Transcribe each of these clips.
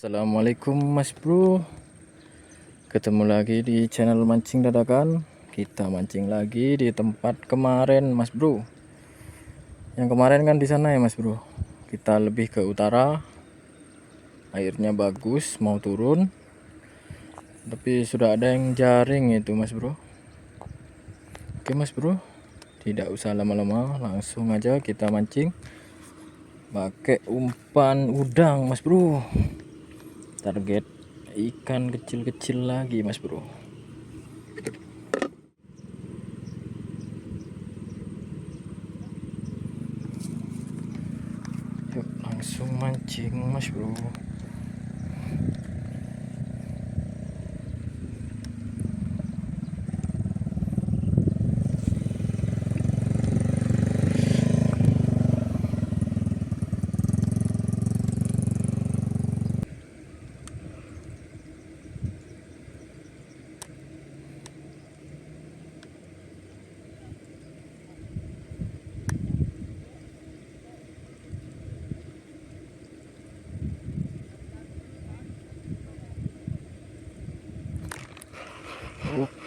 Assalamualaikum Mas Bro, ketemu lagi di channel mancing dadakan. Kita mancing lagi di tempat kemarin Mas Bro. Yang kemarin kan di sana ya Mas Bro. Kita lebih ke utara, airnya bagus, mau turun, tapi sudah ada yang jaring itu Mas Bro. Oke Mas Bro, tidak usah lama-lama, langsung aja kita mancing pakai umpan udang Mas Bro. Target ikan kecil-kecil lagi Mas Bro. Yuk langsung mancing Mas Bro.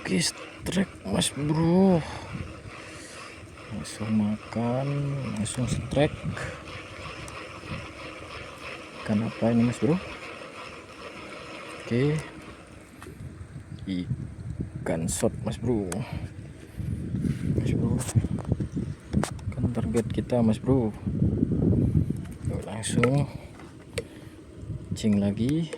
Oke, strike Mas Bro. Langsung makan, langsung strike. Ikan apa ini Mas Bro? Oke, ikan shot Mas Bro. Mas Bro, kan target kita Mas Bro. Yuk, langsung cing lagi.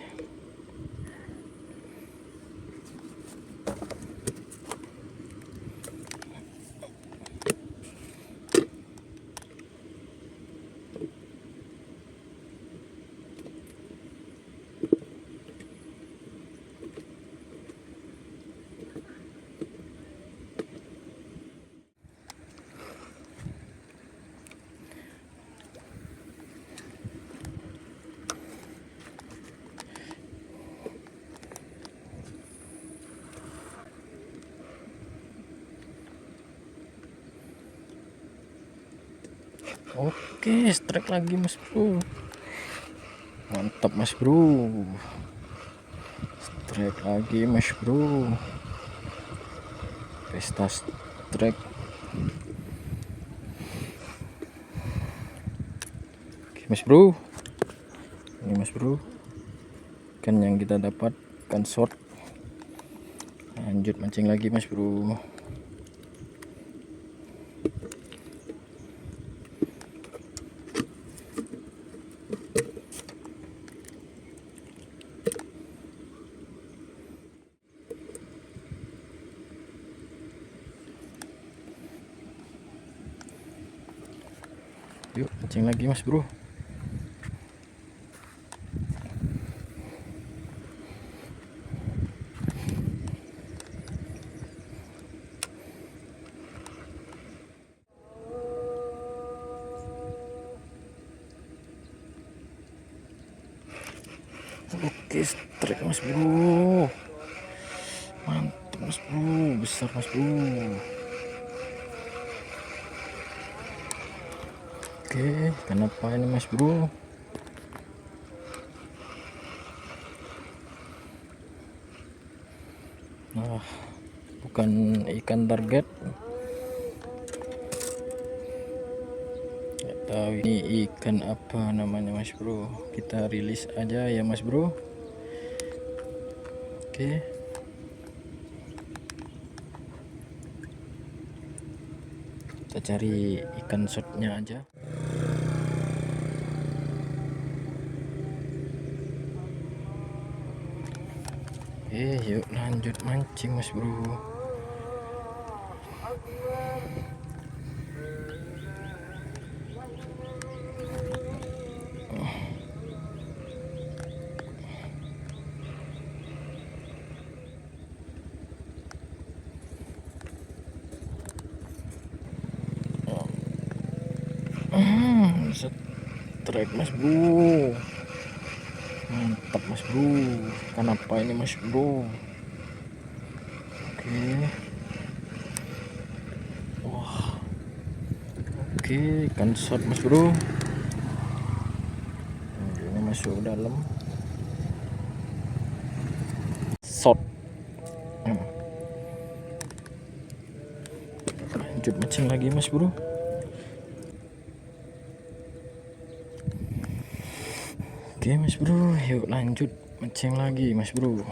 Oke, strike lagi Mas Bro. Mantap Mas Bro. Strike lagi Mas Bro. Pesta strike. Oke Mas Bro. Ini Mas Bro. Ikan yang kita dapat ikan short. Lanjut mancing lagi Mas Bro. Yuk mancing lagi Mas Bro. Oke, strike Mas Bro. Mantap Mas Bro, besar Mas Bro. Oke, kenapa ini Mas Bro? Nah, bukan ikan target. Nggak tahu ini ikan apa namanya Mas Bro. Kita rilis aja ya Mas Bro. Oke. Kita cari ikan shotnya aja. Yuk lanjut mancing Mas Bro. Strike Mas Bro. Mantap Mas Bro. Kenapa ini Mas Bro? Oke. Wah. Oke, ikan shot Mas Bro. Ini masuk dalam. shot. Lanjut mancing lagi mas bro. Oke mas bro, yuk lanjut mancing lagi mas bro.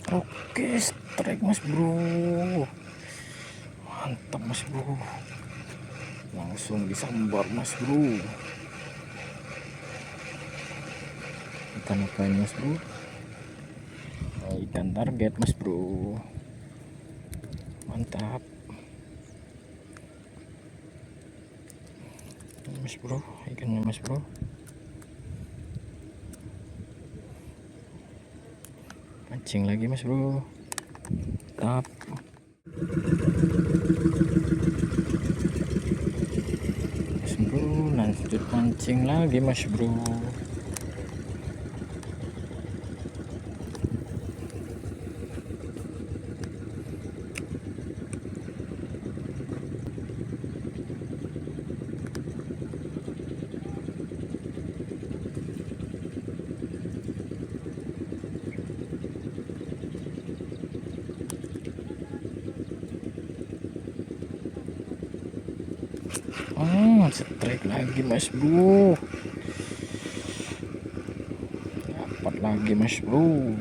Oke, strike mas bro, mantap mas bro, langsung disambar mas bro. Ikan apa ini mas bro? Ikan target mas bro, mantap mas bro, ikannya mas bro. Mancing lagi mas bro, mantap. Mas bro, lanjut mancing lagi mas bro. Strike lagi mas bro, dapat lagi mas bro.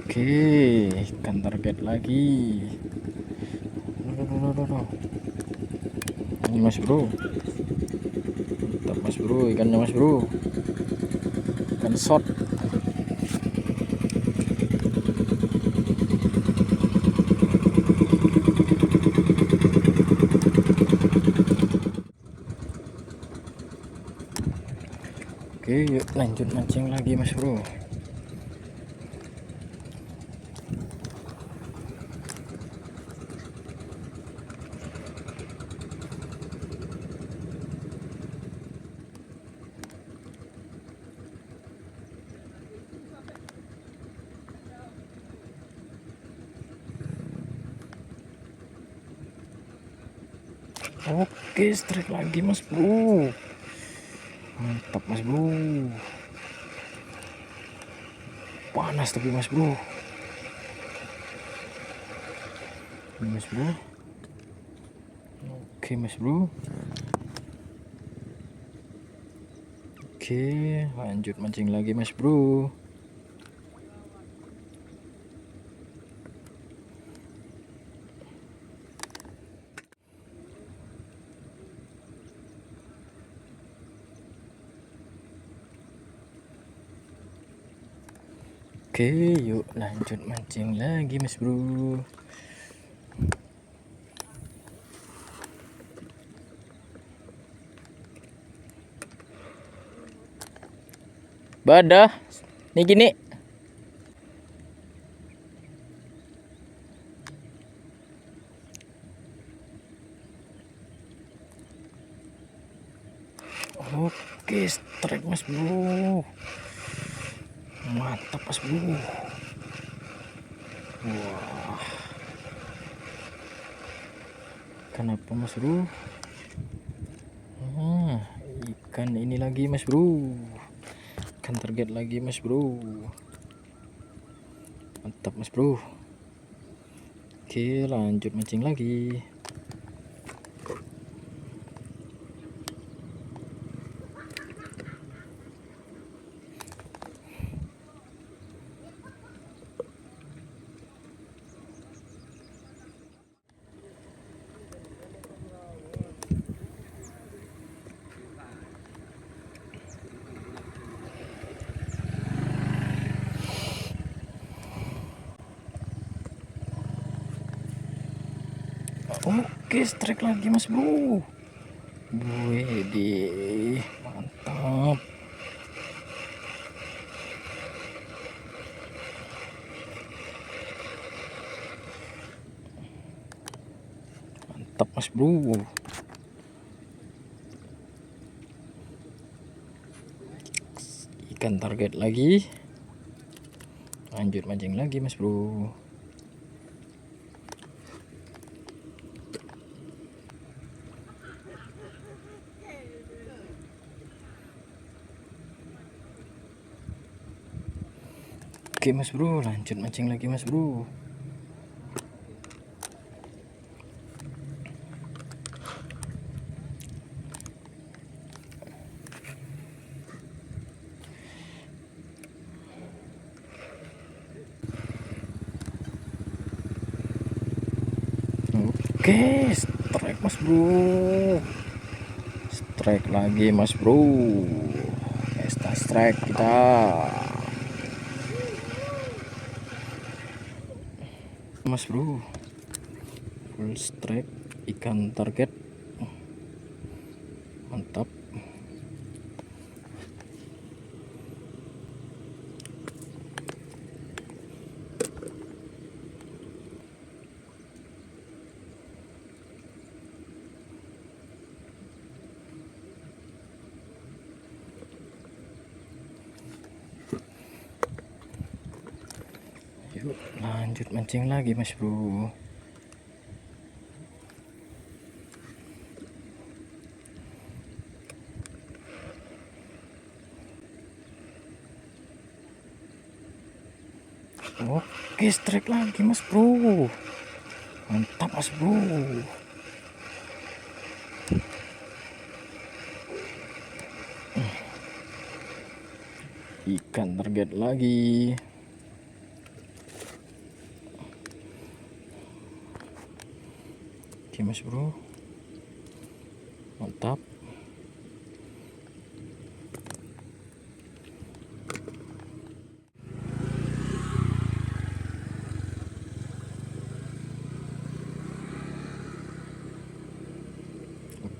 Oke, ikan target lagi. Ini mas bro, mantap mas bro, ikannya mas bro, ikan shot. Oke, yuk lanjut mancing lagi mas bro. Oke, strike lagi mas bro, mantap mas bro, panas tapi mas bro. Ini mas bro. Oke mas bro, oke lanjut mancing lagi mas bro. Oke, yuk lanjut mancing lagi mas bro. Badah nih gini. Oke, strike mas bro, mantap mas bro. Wah, kenapa mas bro? Ikan ini lagi mas bro, ikan target lagi mas bro, mantap mas bro. Oke, lanjut mancing lagi. Oke, strike lagi mas bro. Wih, mantap. Mantap mas bro. ikan target lagi. Lanjut mancing lagi mas bro. Oke mas bro, lanjut mancing lagi mas bro. Oke, strike mas bro. Strike lagi mas bro. Pesta strike kita. Mas bro, full strike ikan target, mantap. Yuk lanjut mancing lagi mas bro. Oke, strike lagi mas bro, mantap mas bro. Ikan target lagi. Oke mas bro, mantap.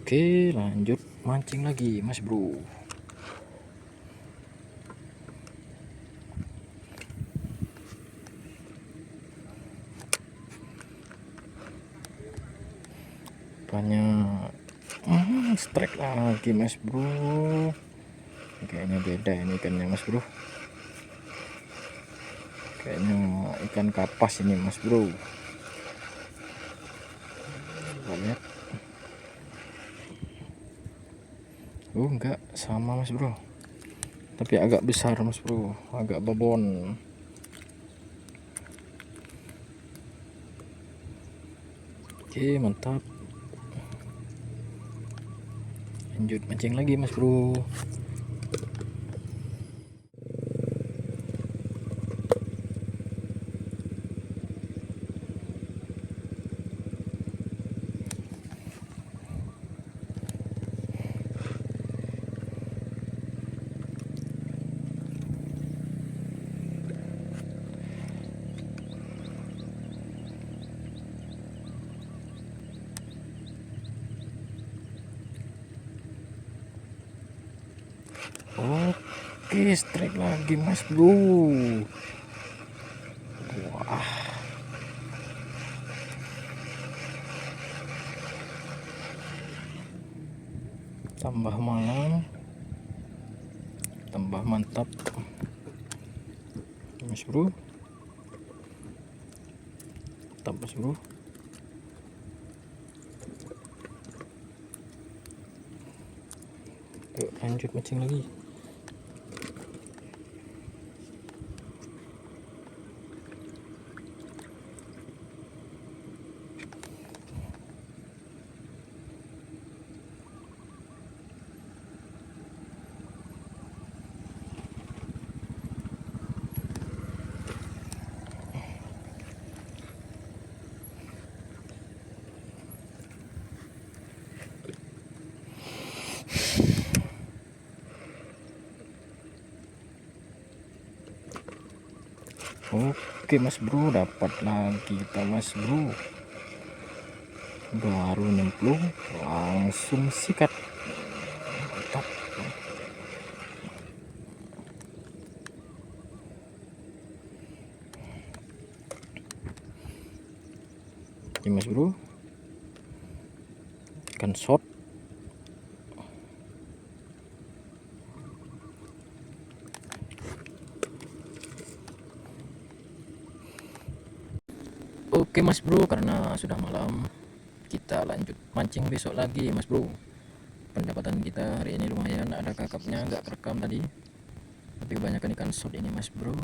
Oke, lanjut mancing lagi mas bro. Banyak strike lagi mas bro. Kayaknya beda ini ikannya mas bro. Kayaknya ikan kapas ini mas bro. Lihat. Enggak sama mas bro, tapi agak besar mas bro, agak babon. Oke mantap, lanjut mancing lagi mas bro. Oke, strike lagi mas bro. Wah, tambah malam, tambah mantap mas bro, mantap mas bro. Yuk lanjut mancing lagi. Oke mas bro, dapat lagi kita mas bro, baru nyemplung langsung sikat, mantap. Ini mas bro, ikan shot. Oke Mas Bro, karena sudah malam, kita lanjut mancing besok lagi Mas Bro. Pendapatan kita hari ini lumayan, ada kakapnya nggak kerekam tadi, tapi kebanyakan ikan shot ini Mas Bro,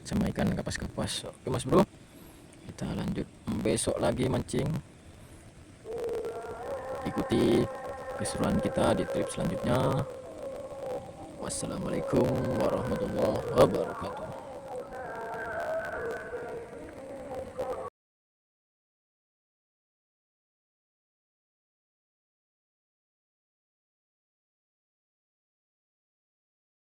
sama ikan kapas-kapas. Oke Mas Bro, kita lanjut besok lagi mancing. Ikuti keseruan kita di trip selanjutnya. Wassalamualaikum warahmatullahi wabarakatuh.